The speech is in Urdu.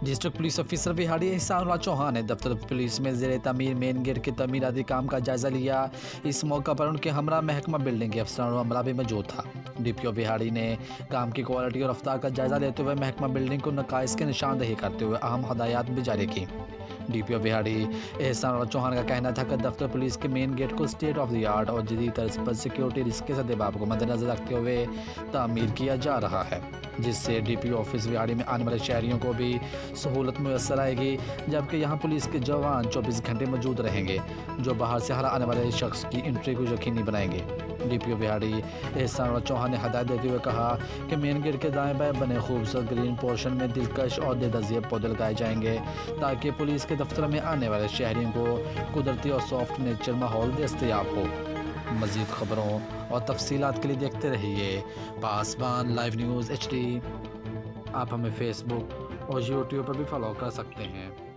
ڈسٹرکٹ پولیس آفیسر وہاڑی احسان اللہ چوہان نے دفتر پولیس میں زیر تعمیر مین گیٹ کے تعمیراتی کام کا جائزہ لیا۔ اس موقع پر ان کے ہمراہ محکمہ بلڈنگ کے افسران اور عملہ بھی موجود تھا۔ ڈی پی او وہاڑی نے کام کی کوالٹی اور رفتار کا جائزہ لیتے ہوئے محکمہ بلڈنگ کو نقائص کی نشاندہی کرتے ہوئے اہم ہدایات بھی جاری کی۔ ڈی پی او وہاڑی احسان اللہ چوہان کا کہنا تھا کہ دفتر پولیس کے مین گیٹ کو اسٹیٹ آف دی آرٹ اور جدید طرز پر سیکیورٹی رسک کے سدباب کو مد نظر رکھتے ہوئے تعمیر کیا جا رہا ہے، جس سے D P O office Vehari میں آنے والے شہریوں کو بھی سہولت میسر آئے گی، جبکہ یہاں پولیس کے جوان 24 گھنٹے موجود رہیں گے جو باہر سے ہر آنے والے شخص کی انٹری کو یقینی بنائیں گے۔ ڈی پی او وہاڑی احسان اللہ چوہان نے ہدایت دیتے ہوئے کہا کہ مین گیٹ کے دائیں بائیں بنے خوبصورت گرین پورشن میں دلکش اور دیدازیب پودے لگائے جائیں گے تاکہ پولیس کے دفتر میں آنے والے شہریوں کو قدرتی اور سافٹ نیچر ماحول دستیاب ہو۔ مزید خبروں اور تفصیلات کے لیے دیکھتے رہیے پاسبان لائیو نیوز HD۔ آپ ہمیں فیس بک اور یوٹیوب پر بھی فالو کر سکتے ہیں۔